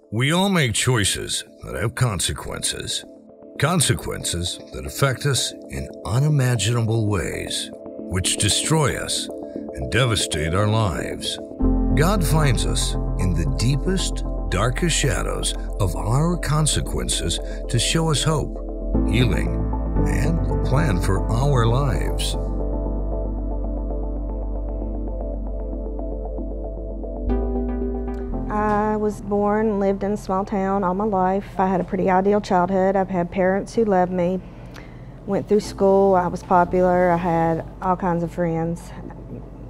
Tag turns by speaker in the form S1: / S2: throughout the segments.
S1: We all make choices that have consequences. Consequences that affect us in unimaginable ways, which destroy us and devastate our lives. God finds us in the deepest, darkest shadows of our consequences to show us hope, healing, and a plan for our lives.
S2: I was born and lived in a small town all my life. I had a pretty ideal childhood. I've had parents who loved me. Went through school, I was popular, I had all kinds of friends.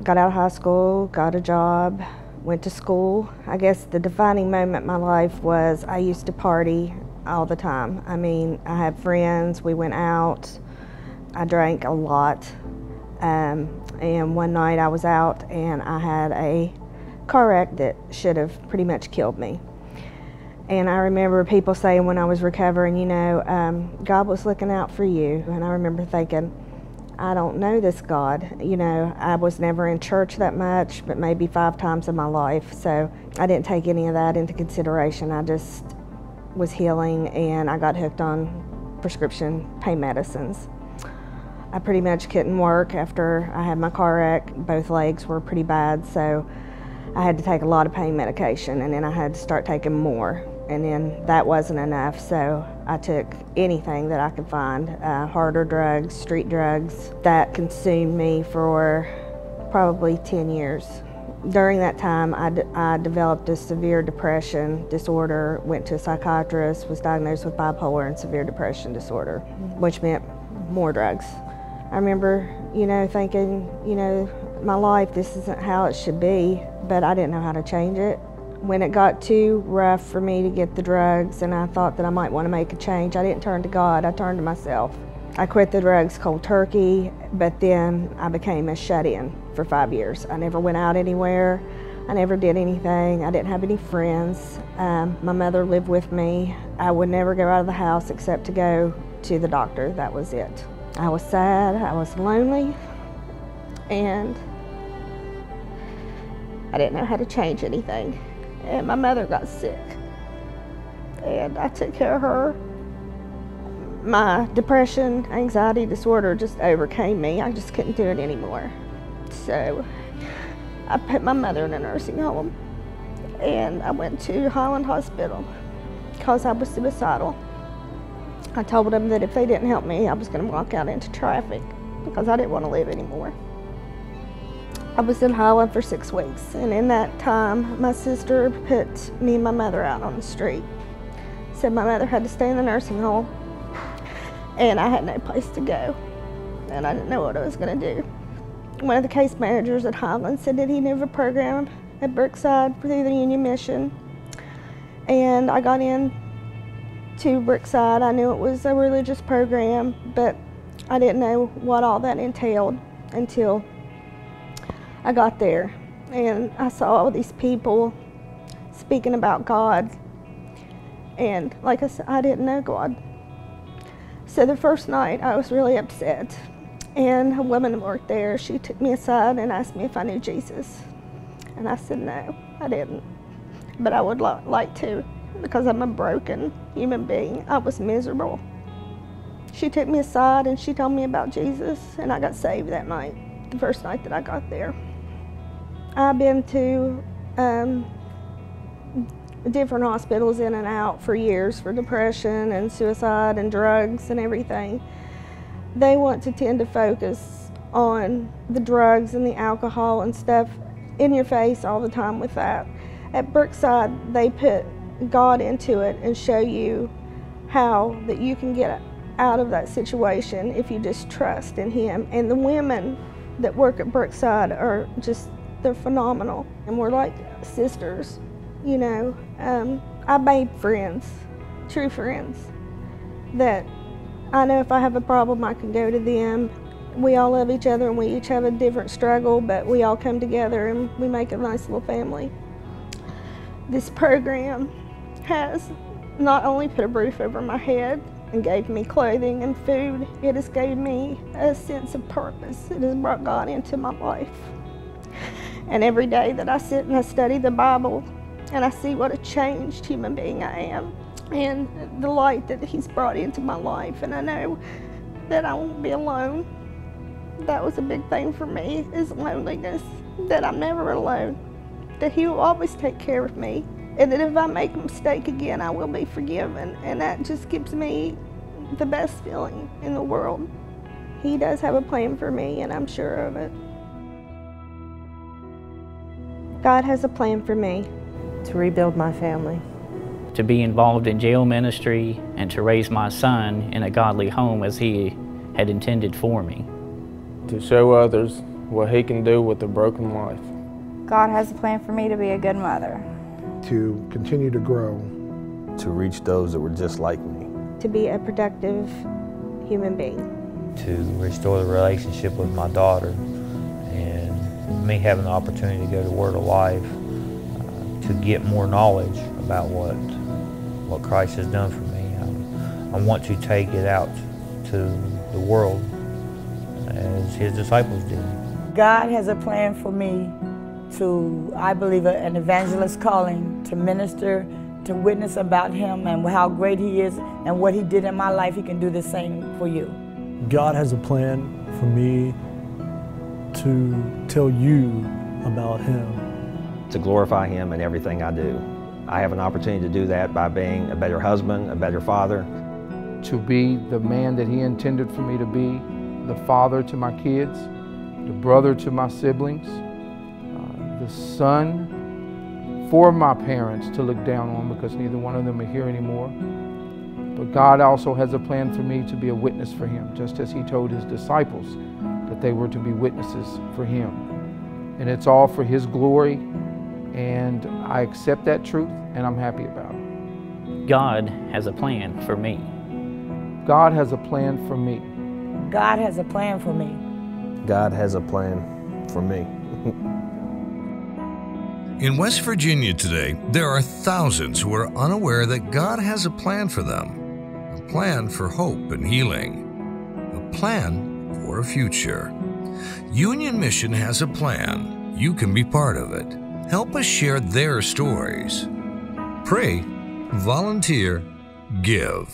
S2: Got out of high school, got a job, went to school. I guess the defining moment in my life was I used to party all the time. I mean, I had friends, we went out, I drank a lot. And one night I was out and I had a car wreck that should have pretty much killed me. And I remember people saying when I was recovering, you know, God was looking out for you. And I remember thinking, I don't know this God. You know, I was never in church that much, but maybe 5 times in my life. So I didn't take any of that into consideration. I just was healing and I got hooked on prescription pain medicines. I pretty much couldn't work after I had my car wreck. Both legs were pretty bad, so I had to take a lot of pain medication, and then I had to start taking more. And then that wasn't enough, so I took anything that I could find, harder drugs, street drugs. That consumed me for probably 10 years. During that time, I developed a severe depression disorder, went to a psychiatrist, was diagnosed with bipolar and severe depression disorder, which meant more drugs. I remember, you know, thinking, you know, my life, this isn't how it should be, but I didn't know how to change it. When it got too rough for me to get the drugs and I thought that I might want to make a change, I didn't turn to God, I turned to myself. I quit the drugs cold turkey, but then I became a shut-in for 5 years. I never went out anywhere, I never did anything, I didn't have any friends. My mother lived with me. I would never go out of the house except to go to the doctor, that was it. I was sad, I was lonely, and I didn't know how to change anything. And my mother got sick, and I took care of her. My depression, anxiety disorder just overcame me. I just couldn't do it anymore. So I put my mother in a nursing home, and I went to Highland Hospital because I was suicidal. I told them that if they didn't help me, I was going to walk out into traffic because I didn't want to live anymore. I was in Highland for 6 weeks, and in that time, my sister put me and my mother out on the street. Said my mother had to stay in the nursing home, and I had no place to go, and I didn't know what I was going to do. One of the case managers at Highland said that he knew of a program at Brookside through the Union Mission, and I got in to Brookside. I knew it was a religious program, but I didn't know what all that entailed until I got there, and I saw all these people speaking about God, and like I said, I didn't know God. So the first night I was really upset, and a woman who worked there, she took me aside and asked me if I knew Jesus, and I said no, I didn't, but I would like to, because I'm a broken human being. I was miserable. She took me aside and she told me about Jesus, and I got saved that night, the first night that I got there. I've been to different hospitals in and out for years for depression and suicide and drugs and everything. They want to tend to focus on the drugs and the alcohol and stuff in your face all the time with that. At Brookside, they put God into it and show you how that you can get out of that situation if you just trust in Him. And the women that work at Brookside are just, they're phenomenal, and we're like sisters, you know. I made friends, true friends, that I know if I have a problem I can go to them. We all love each other and we each have a different struggle, but we all come together and we make a nice little family. This program has not only put a roof over my head and gave me clothing and food, it has gave me a sense of purpose. It has brought God into my life. And every day that I sit and I study the Bible, and I see what a changed human being I am and the light that He's brought into my life, and I know that I won't be alone. That was a big thing for me, is loneliness, that I'm never alone, that He will always take care of me, and that if I make a mistake again, I will be forgiven, and that just gives me the best feeling in the world. He does have a plan for me, and I'm sure of it. God has a plan for me.
S3: To rebuild my family.
S4: To be involved in jail ministry and to raise my son in a godly home as He had intended for me.
S5: To show others what He can do with a broken life.
S6: God has a plan for me to be a good mother.
S7: To continue to grow.
S8: To reach those that were just like me.
S2: To be a productive human being.
S9: To restore the relationship with my daughter, and me having the opportunity to go to Word of Life, to get more knowledge about what Christ has done for me. I want to take it out to the world as His disciples did.
S3: God has a plan for me to, I believe, an evangelist calling, to minister, to witness about Him and how great He is and what He did in my life. He can do the same for you.
S10: God has a plan for me to tell you about Him.
S8: To glorify Him in everything I do. I have an opportunity to do that by being a better husband, a better father.
S5: To be the man that He intended for me to be, the father to my kids, the brother to my siblings, the son for my parents to look down on, because neither one of them are here anymore. But God also has a plan for me to be a witness for Him, just as He told His disciples that they were to be witnesses for Him. And it's all for His glory, and I accept that truth, and I'm happy about it.
S4: God has a plan for me.
S5: God has a plan for me.
S3: God has a plan for me.
S8: God has a plan for me.
S1: In West Virginia today, there are thousands who are unaware that God has a plan for them. A plan for hope and healing. A plan for a future. Union Mission has a plan. You can be part of it. Help us share their stories. Pray, volunteer, give.